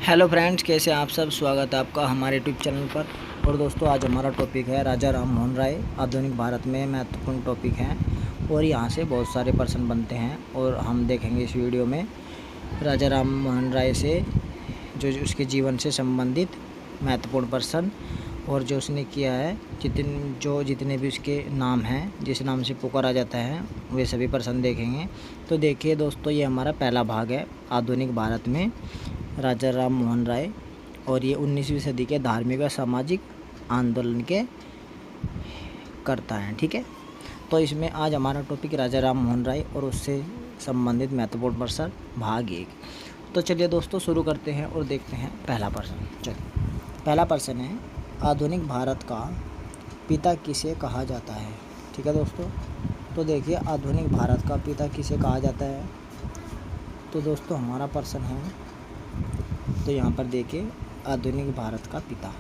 Hello friends, कैसे आप सब। स्वागत है आपका हमारे यूट्यूब चैनल पर। और दोस्तों, आज हमारा टॉपिक है राजा राम मोहन राय। आधुनिक भारत में महत्वपूर्ण टॉपिक है और यहाँ से बहुत सारे पर्सन बनते हैं और हम देखेंगे इस वीडियो में राजा राम मोहन राय से जो उसके जीवन से संबंधित महत्वपूर्ण पर्सन और जो उसने किया है, जितने भी उसके नाम हैं, जिस नाम से पुकारा जाता है, वे सभी पर्सन देखेंगे। तो देखिए दोस्तों, ये हमारा पहला भाग है आधुनिक भारत में राजा राम मोहन राय, और ये 19वीं सदी के धार्मिक और सामाजिक आंदोलन के करता है। ठीक है, तो इसमें आज हमारा टॉपिक राजा राम मोहन राय और उससे संबंधित महत्वपूर्ण पर्सन भाग 1। तो चलिए दोस्तों, शुरू करते हैं और देखते हैं पहला पर्सन। चलिए, पहला पर्सन है आधुनिक भारत का पिता किसे कहा जाता है। ठीक है दोस्तों, तो देखिए आधुनिक भारत का पिता किसे कहा जाता है। तो दोस्तों, हमारा पर्सन है, तो यहाँ पर देखिए आधुनिक भारत का पिता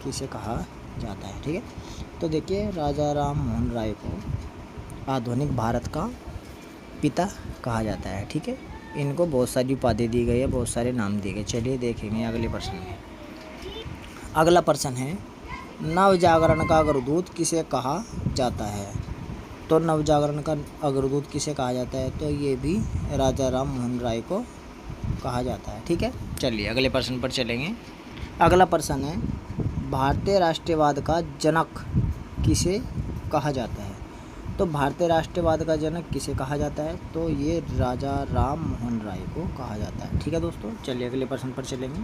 किसे कहा जाता है। ठीक है, तो देखिए राजा राम मोहन राय को आधुनिक भारत का पिता कहा जाता है। ठीक है, इनको बहुत सारी उपाधि दी गई है, बहुत सारे नाम दिए गए। चलिए देखेंगे अगले पर्सन में। अगला पर्सन है नवजागरण का अग्रदूत किसे कहा जाता है। तो नवजागरण का अग्रदूत किसे कहा जाता है, तो ये भी राजा राम मोहन राय को कहा जाता है। ठीक है, चलिए अगले पर्सन पर चलेंगे। अगला पर्सन है भारतीय राष्ट्रवाद का जनक किसे कहा जाता है। तो भारतीय राष्ट्रवाद का जनक किसे कहा जाता है, तो ये राजा राम मोहन राय को कहा जाता है। ठीक है दोस्तों, चलिए अगले पर्सन पर चलेंगे।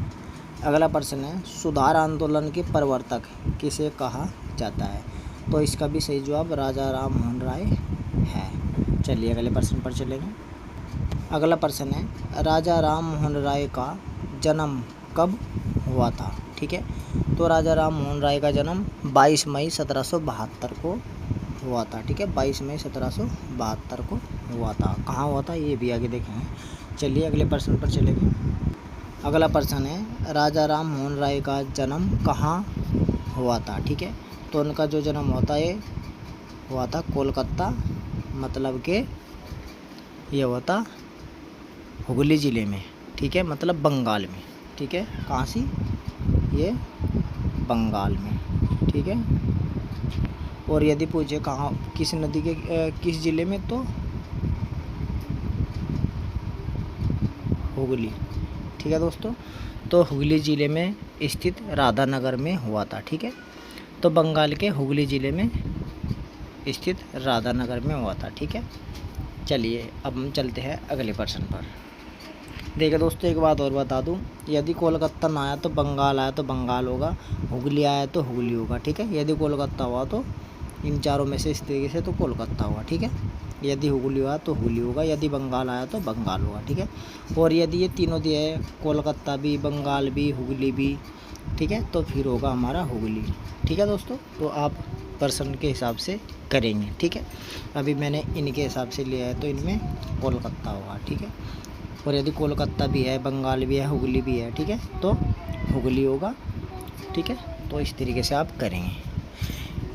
अगला पर्सन है सुधार आंदोलन के प्रवर्तक किसे कहा जाता है। तो इसका भी सही जवाब राजा राम मोहन राय है। चलिए अगले पर्सन पर चलेंगे। अगला प्रश्न है राजा राम मोहन राय का जन्म कब हुआ था। ठीक है, तो राजा राम मोहन राय का जन्म 22 मई 1772 को हुआ था। ठीक है, 22 मई 1772 को हुआ था। कहाँ हुआ था ये भी आगे देखेंगे। चलिए अगले प्रश्न पर चलेंगे। अगला प्रश्न है राजा राम मोहन राय का जन्म कहाँ हुआ था। ठीक है, तो उनका जो जन्म होता है हुआ था कोलकाता, मतलब के ये हुआ था हुगली ज़िले में। ठीक है, मतलब बंगाल में। ठीक है, कहाँ सी, ये बंगाल में। ठीक है, और यदि पूछे कहाँ, किस नदी के किस ज़िले में, तो हुगली। ठीक है दोस्तों, तो हुगली ज़िले में स्थित राधानगर में हुआ था। ठीक है, तो बंगाल के हुगली ज़िले में स्थित राधानगर में हुआ था। ठीक है, चलिए अब हम चलते हैं अगले पर्सन पर। देखिए दोस्तों, एक बात और बता दूं, यदि कोलकाता ना आया तो बंगाल आया तो बंगाल होगा, हुगली आया तो हुगली होगा। ठीक है, यदि कोलकाता हुआ तो इन चारों में से इस तरीके से तो कोलकाता होगा। ठीक है, यदि हुगली हुआ तो हुगली होगा, यदि बंगाल आया तो बंगाल होगा। ठीक है, और यदि ये तीनों दिए है, कोलकाता भी, बंगाल भी, हुगली भी, ठीक है, तो फिर होगा हमारा हुगली। ठीक है दोस्तों, तो आप पर्सन के हिसाब से करेंगे। ठीक है, अभी मैंने इनके हिसाब से लिया है तो इनमें कोलकाता होगा। ठीक है, और यदि कोलकाता भी है, बंगाल भी है, हुगली भी है, ठीक है, तो हुगली होगा। ठीक है, तो इस तरीके से आप करेंगे।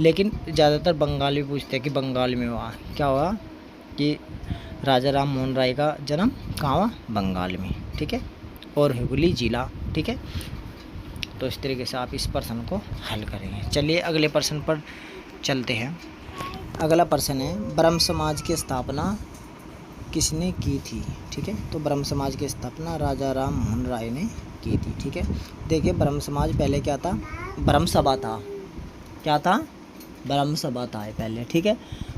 लेकिन ज़्यादातर बंगाल भी पूछते हैं कि बंगाल में हुआ क्या हुआ, कि राजा राम मोहन राय का जन्म कहाँ हुआ, बंगाल में। ठीक है, और हुगली जिला। ठीक है, तो इस तरीके से आप इस प्रश्न को हल करेंगे। चलिए अगले प्रश्न पर चलते हैं। अगला प्रश्न है ब्रह्म समाज की स्थापना किसने की थी। ठीक है, तो ब्रह्म समाज की स्थापना राजा राम मोहन राय ने की थी। ठीक है, देखिए ब्रह्म समाज पहले क्या था, ब्रह्म सभा था। क्या था, ब्रह्म सभा था पहले। ठीक है,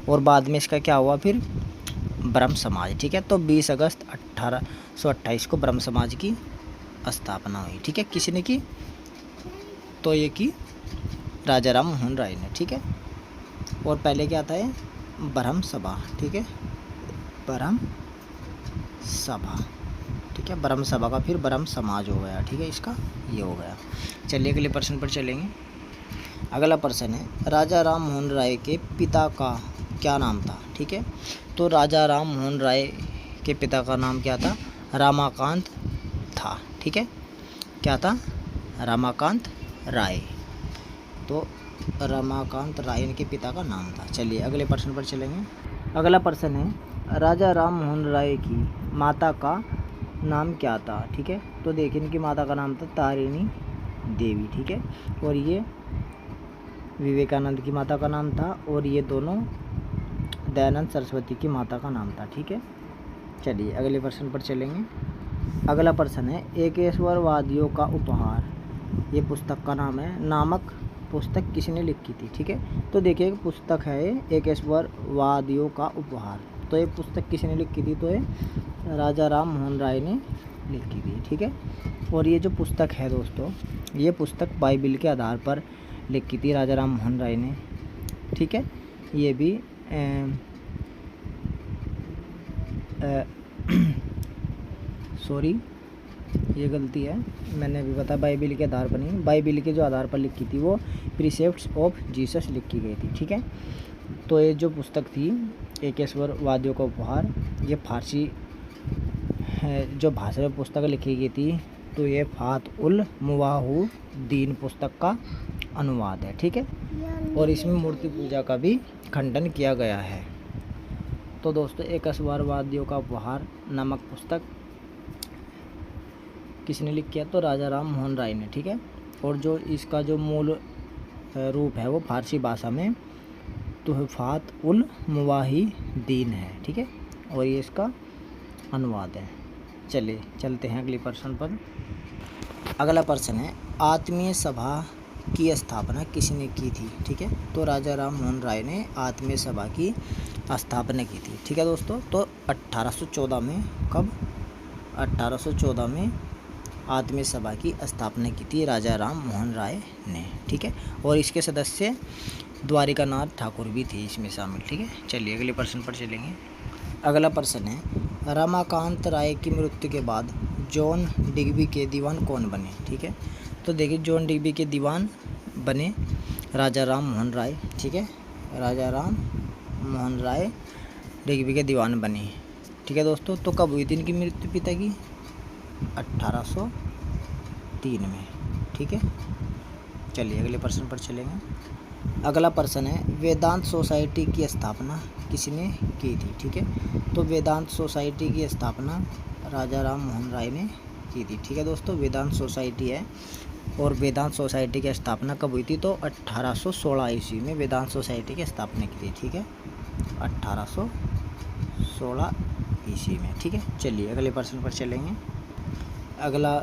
और बाद में इसका क्या हुआ फिर, ब्रह्म समाज। ठीक है, तो 20 अगस्त 1828 को ब्रह्म समाज की स्थापना हुई। ठीक है, किसने की, तो ये की राजा राम मोहन राय ने। ठीक है, और पहले क्या था, ये ब्रह्म सभा। ठीक है, ब्रह्म सभा। ठीक है, ब्रह्म सभा का फिर ब्रह्म समाज हो गया। ठीक है, इसका ये हो गया। चलिए अगले प्रश्न पर चलेंगे। अगला प्रश्न है राजा राम मोहन राय के पिता का क्या नाम था। ठीक है, तो राजा राम मोहन राय के पिता का नाम क्या था, रमाकांत था। ठीक है, क्या था, रमाकांत राय। तो रमाकांत राय इनके पिता का नाम था। चलिए अगले प्रश्न पर चलेंगे। अगला प्रश्न है राजा राम मोहन राय की माता का नाम क्या था, ठीक है। तो देखिए इनकी माता का नाम था तारिणी देवी, ठीक है। और ये विवेकानंद की माता का नाम था, और ये दोनों दयानंद सरस्वती की माता का नाम था, ठीक है। चलिए अगले प्रश्न पर चलेंगे। अगला प्रश्न है एकेश्वरवादियों का उपहार, ये पुस्तक का नाम है। नामक पुस्तक किसने लिखी थी, ठीक है। तो देखिए पुस्तक है एकेश्वरवादियों का उपहार। तो ये पुस्तक किसने लिखी थी, तो ये राजा राम मोहन राय ने लिखी थी, ठीक है। और ये जो पुस्तक है दोस्तों, ये पुस्तक बाइबिल के आधार पर लिखी थी राजा राम मोहन राय ने, ठीक है। ये भी सॉरी ये गलती है, मैंने अभी बताया बाइबिल के आधार पर नहीं, बाइबिल के जो आधार पर लिखी थी वो प्रीसेप्ट्स ऑफ जीसस लिखी गई थी, ठीक है। तो ये जो पुस्तक थी एकेश्वरवादियों का उपहार, ये फारसी जो भाषा में पुस्तक लिखी गई थी, तो ये फातउल मुवाहुद्दीन पुस्तक का अनुवाद है, ठीक है। और इसमें मूर्ति पूजा का भी खंडन किया गया है। तो दोस्तों एकेश्वरवादियों का उपहार नामक पुस्तक किसने लिखी है, तो राजा राम मोहन राय ने, ठीक है। और जो इसका जो मूल रूप है वो फारसी भाषा में तुहफात-उल मुवाहिदीन है, ठीक है। और ये इसका अनुवाद है। चलिए चलते हैं अगले प्रश्न पर। अगला प्रश्न है आत्मीय सभा की स्थापना किसने की थी, ठीक है। तो राजा राम मोहन राय ने आत्मीय सभा की स्थापना की थी, ठीक है दोस्तों। तो 1814 में, कब, 1814 में आत्मीय सभा की स्थापना की थी राजा राम मोहन राय ने, ठीक है। और इसके सदस्य द्वारिकानाथ ठाकुर भी थे इसमें शामिल, ठीक है। चलिए अगले प्रश्न पर चलेंगे। अगला प्रश्न है रमाकांत राय की मृत्यु के बाद जॉन डिग्बी के दीवान कौन बने, ठीक है। तो देखिए जॉन डिग्बी के दीवान बने राजा राम मोहन राय, ठीक है। राजा राम मोहन राय डिग्बी के दीवान बने, ठीक है दोस्तों। तो कब हुई थी इनकी मृत्यु पिता की, 1803 में, ठीक है। चलिए अगले प्रश्न पर चलेंगे। अगला प्रश्न है वेदांत सोसाइटी की स्थापना किसने की थी, ठीक है। तो वेदांत सोसाइटी की स्थापना राजा राम मोहन राय ने की थी, ठीक है दोस्तों। वेदांत सोसाइटी है, और वेदांत सोसाइटी की स्थापना कब हुई थी, तो 1816 ईस्वी में वेदांत सोसाइटी की स्थापना की थी, ठीक है। 1816 ईस्वी में, ठीक है। चलिए अगले प्रश्न पर चलेंगे। अगला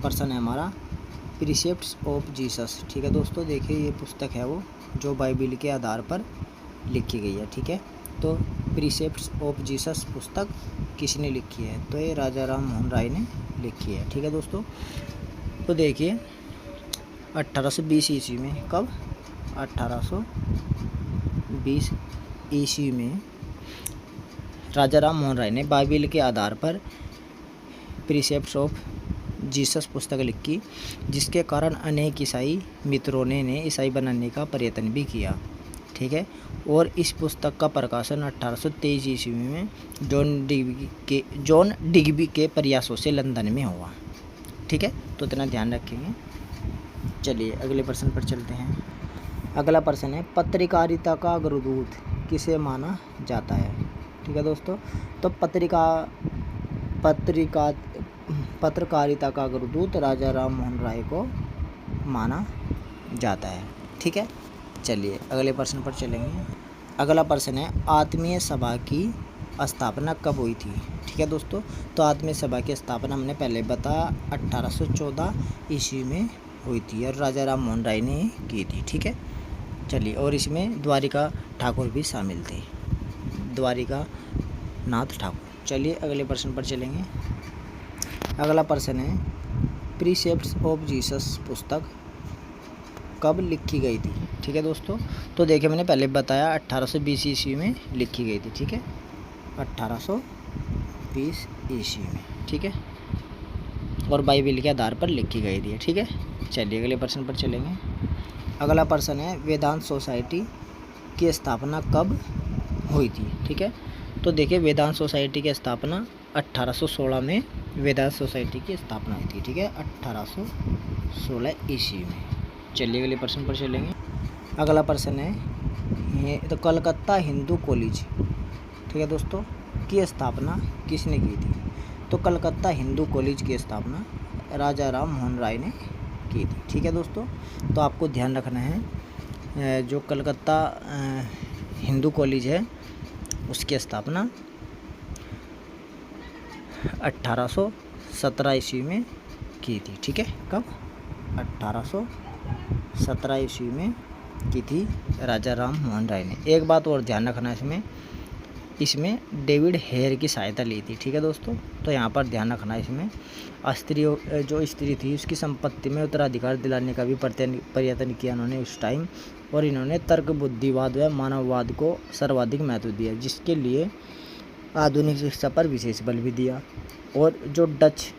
प्रश्न है हमारा प्रीसेप्ट्स ऑफ जीसस, ठीक है दोस्तों। देखिए ये पुस्तक है वो जो बाइबिल के आधार पर लिखी गई है, ठीक है। तो प्रीसेप्ट्स ऑफ जीसस पुस्तक किसने लिखी है, तो ये राजा राम मोहन राय ने लिखी है, ठीक है दोस्तों। तो देखिए 1820 ईस्वी में, कब, 1820 ईस्वी में राजा राम मोहन राय ने बाइबिल के आधार पर प्रीसेप्ट्स ऑफ जीसस पुस्तक लिखी, जिसके कारण अनेक ईसाई मित्रों ने ईसाई बनाने का प्रयत्न भी किया, ठीक है। और इस पुस्तक का प्रकाशन 1823 ईस्वी में जॉन डिग्बी के प्रयासों से लंदन में हुआ, ठीक है। तो इतना ध्यान रखेंगे। चलिए अगले प्रश्न पर चलते हैं। अगला प्रश्न है पत्रकारिता का अग्रदूत किसे माना जाता है, ठीक है दोस्तों। तो पत्रकारिता का अग्रदूत राजा राम मोहन राय को माना जाता है, ठीक है। चलिए अगले प्रश्न पर चलेंगे। अगला प्रश्न है आत्मीय सभा की स्थापना कब हुई थी, ठीक है दोस्तों। तो आत्मीय सभा की स्थापना हमने पहले बताया 1814 ईस्वी में हुई थी, और राजा राम मोहन राय ने की थी, ठीक है। चलिए और इसमें द्वारिका ठाकुर भी शामिल थे, द्वारिका नाथ ठाकुर। चलिए अगले प्रश्न पर चलेंगे। अगला प्रश्न है प्रीसेप्ट्स ऑफ जीसस पुस्तक कब लिखी गई थी, ठीक है दोस्तों। तो देखिए मैंने पहले बताया 1820 ईस्वी में लिखी गई थी, ठीक है। 1820 ईस्वी में, ठीक है। और बाइबिल के आधार पर लिखी गई थी, ठीक है। चलिए अगले प्रश्न पर चलेंगे। अगला प्रश्न है वेदांत सोसाइटी की स्थापना कब हुई थी, ठीक है। तो देखिए वेदांत सोसाइटी की स्थापना 1816 में वेदांत सोसाइटी की स्थापना हुई थी, ठीक है। 1816 ईस्वी में। चलिए अगले प्रश्न पर चलेंगे। अगला प्रश्न है तो कलकत्ता हिंदू कॉलेज, ठीक है दोस्तों, की स्थापना किसने की थी। तो कलकत्ता हिंदू कॉलेज की स्थापना राजा राम मोहन राय ने की थी। ठीक है दोस्तों, तो आपको ध्यान रखना है जो कलकत्ता हिंदू कॉलेज है उसकी स्थापना 1817 ईस्वी में की थी। ठीक है, कब? 1817 ईस्वी में की थी राजा राम मोहन राय ने। एक बात और ध्यान रखना इसमें डेविड हेयर की सहायता ली थी। ठीक है दोस्तों, तो यहाँ पर ध्यान रखना इसमें जो स्त्री थी उसकी संपत्ति में उत्तराधिकार दिलाने का भी प्रयत्न किया इन्होंने उस टाइम, और इन्होंने तर्क बुद्धिवाद व मानववाद को सर्वाधिक महत्व दिया, जिसके लिए आधुनिक शिक्षा पर विशेष बल भी दिया। और जो डच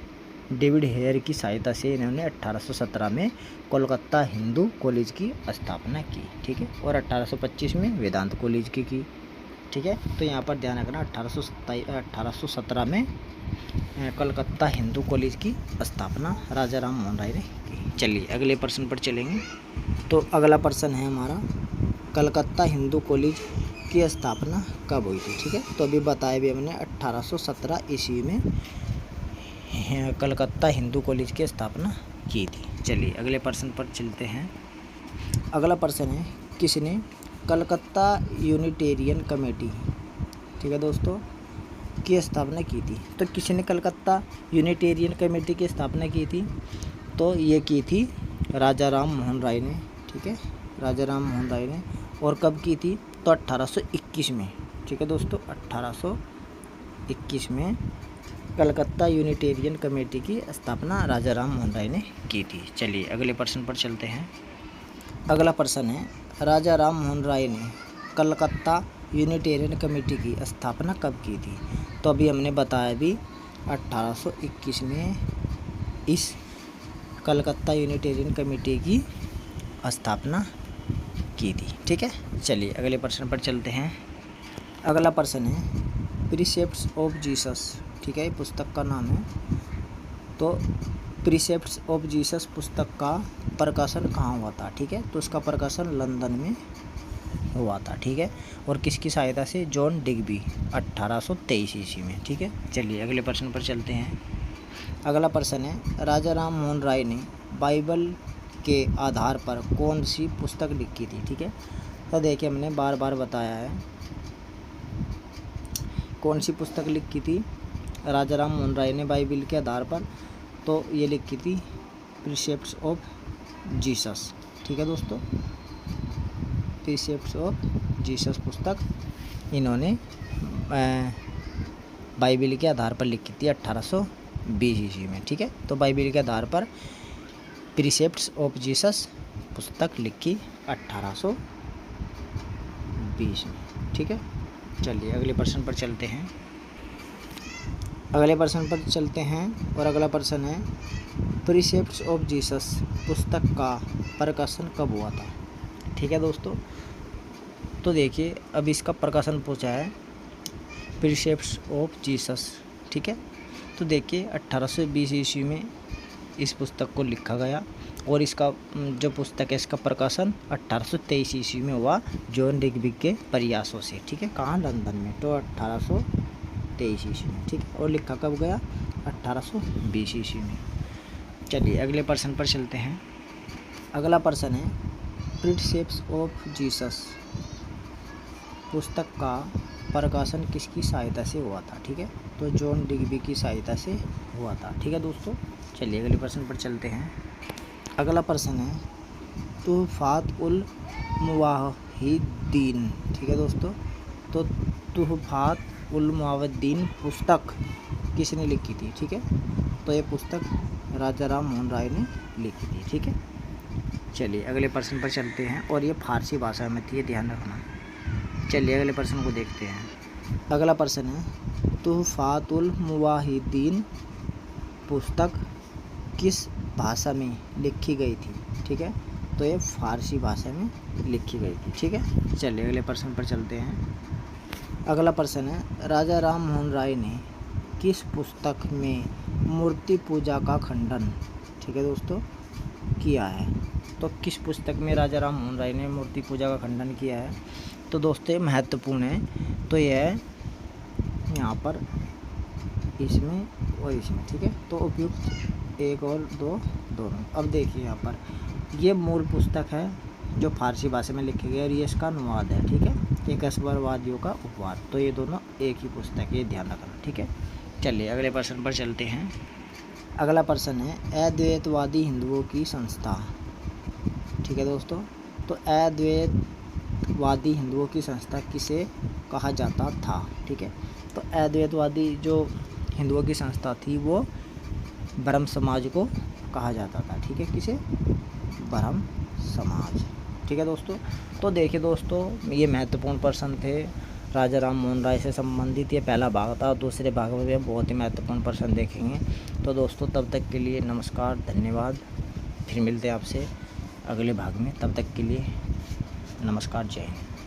डेविड हेयर की सहायता से इन्होंने 1817 में कोलकाता हिंदू कॉलेज की स्थापना की। ठीक है, और 1825 में वेदांत कॉलेज की। ठीक है, तो यहाँ पर ध्यान रखना 1817 में कलकत्ता हिंदू कॉलेज की स्थापना राजा राम मोहन राय ने की। चलिए अगले प्रश्न पर चलेंगे। तो अगला प्रश्न है हमारा, कलकत्ता हिंदू कॉलेज की स्थापना कब हुई थी? ठीक है, तो अभी बताया भी हमने 1817 ईस्वी में कलकत्ता हिंदू कॉलेज की स्थापना की थी। चलिए अगले प्रश्न पर चलते हैं। अगला प्रश्न है, किसने कलकत्ता यूनिटेरियन कमेटी, ठीक है दोस्तों, की स्थापना की थी? तो किसने कलकत्ता यूनिटेरियन कमेटी की स्थापना की थी? तो ये की थी राजा राम मोहन राय ने। ठीक है, राजा राम मोहन राय ने। और कब की थी? तो 1821 में। ठीक है दोस्तों, 1821 में कलकत्ता यूनिटेरियन कमेटी की स्थापना राजा राम मोहन राय ने की थी। चलिए अगले प्रश्न पर चलते हैं। अगला प्रश्न है, राजा राम मोहन राय ने कलकत्ता यूनिटेरियन कमेटी की स्थापना कब की थी? तो अभी हमने बताया भी 1821 में इस कलकत्ता यूनिटेरियन कमेटी की स्थापना की थी। ठीक है, चलिए अगले प्रश्न पर चलते हैं। अगला प्रश्न है, प्रीसेप्ट्स ऑफ जीसस, ठीक है, पुस्तक का नाम है। तो प्रीसेप्ट्स ऑफ जीसस पुस्तक का प्रकाशन कहाँ हुआ था? ठीक है, तो उसका प्रकाशन लंदन में हुआ था। ठीक है, और किसकी सहायता से? जॉन डिग्बी 1823 ईस्वी में। ठीक है, चलिए अगले प्रश्न पर चलते हैं। अगला प्रश्न है, राजा राम मोहन राय ने बाइबल के आधार पर कौन सी पुस्तक लिखी थी? ठीक है, तो देखिए हमने बार बार बताया है कौन सी पुस्तक लिखी थी राजा राम मोहन राय ने बाइबल के आधार पर। तो ये लिखी थी प्रीसेप्ट्स ऑफ जीसस। ठीक है दोस्तों, प्रीसेप्ट्स ऑफ जीसस पुस्तक इन्होंने बाइबल के आधार पर लिखी थी 1820 ईस्वी में। ठीक है, तो बाइबल के आधार पर प्रीसेप्ट्स ऑफ जीसस पुस्तक लिखी 1820 में। ठीक है, चलिए अगले प्रश्न पर चलते हैं। अगले प्रश्न पर चलते हैं और अगला प्रश्न है, प्रीसेप्ट्स ऑफ जीसस पुस्तक का प्रकाशन कब हुआ था? ठीक है दोस्तों, तो देखिए अब इसका प्रकाशन पूछा है प्रीसेप्ट्स ऑफ जीसस। ठीक है, तो देखिए 1820 ईस्वी में इस पुस्तक को लिखा गया, और इसका जो पुस्तक है इसका प्रकाशन 1823 ईस्वी में हुआ जॉन डिग्बी के प्रयासों से। ठीक है, कहाँ? लंदन में। तो 1823 ईस्वी में। ठीक है, और लिखा कब गया? 1820 ईस्वी में। चलिए अगले प्रश्न पर चलते हैं। अगला प्रश्न है, प्रीसेप्ट्स ऑफ जीसस पुस्तक का प्रकाशन किसकी सहायता से हुआ था? ठीक है, तो जॉन डिग्बी की सहायता से हुआ था। ठीक है दोस्तों, चलिए अगले प्रश्न पर चलते हैं। अगला प्रश्न है, तुहफ़ात उल मुवाहिदीन। ठीक है दोस्तों, तो तुहफ़ात उल मुवाहिदीन पुस्तक किसने लिखी थी? ठीक है, तो ये पुस्तक राजा राम मोहन राय ने लिखी थी। ठीक है, चलिए अगले प्रश्न पर चलते हैं, और ये फारसी भाषा में थी, ये ध्यान रखना। चलिए अगले प्रश्न को देखते हैं। अगला प्रश्न है, तुहफ़ात उल मुवाहिदीन पुस्तक किस भाषा में लिखी गई थी? ठीक है, तो ये फारसी भाषा में लिखी गई थी। ठीक है, चलिए अगले प्रश्न पर चलते हैं। अगला प्रश्न है, राजा राम मोहन राय ने किस पुस्तक में मूर्ति पूजा का खंडन, ठीक है दोस्तों, किया है? तो किस पुस्तक में राजा राम मोहन राय ने मूर्ति पूजा का खंडन किया है? तो दोस्तों ये महत्वपूर्ण है, तो यह है यहाँ पर इसमें और इसमें, ठीक है। तो उपयुक्त 1 और 2 दोनों। अब देखिए यहाँ पर ये मूल पुस्तक है जो फारसी भाषा में लिखी गई है और ये इसका अनुवाद है, ठीक है। एक असवरवादियों का उपवाद, तो ये दोनों एक ही पुस्तक, ये ध्यान रखना, ठीक है। चलिए अगले प्रश्न पर चलते हैं। अगला प्रश्न है अद्वैतवादी हिंदुओं की संस्था, ठीक है दोस्तों। तो अद्वैतवादी हिंदुओं की संस्था किसे कहा जाता था, ठीक है। तो अद्वैतवादी जो हिंदुओं की संस्था थी वो ब्रह्म समाज को कहा जाता था, ठीक है। किसे? ब्रह्म समाज, ठीक है दोस्तों। तो देखिए दोस्तों, ये महत्वपूर्ण प्रश्न थे राजा राम मोहन राय से संबंधित। ये पहला भाग था, और दूसरे भाग में भी हम बहुत ही महत्वपूर्ण प्रश्न देखेंगे। तो दोस्तों तब तक के लिए नमस्कार, धन्यवाद। फिर मिलते हैं आपसे अगले भाग में, तब तक के लिए नमस्कार, जय हिंद।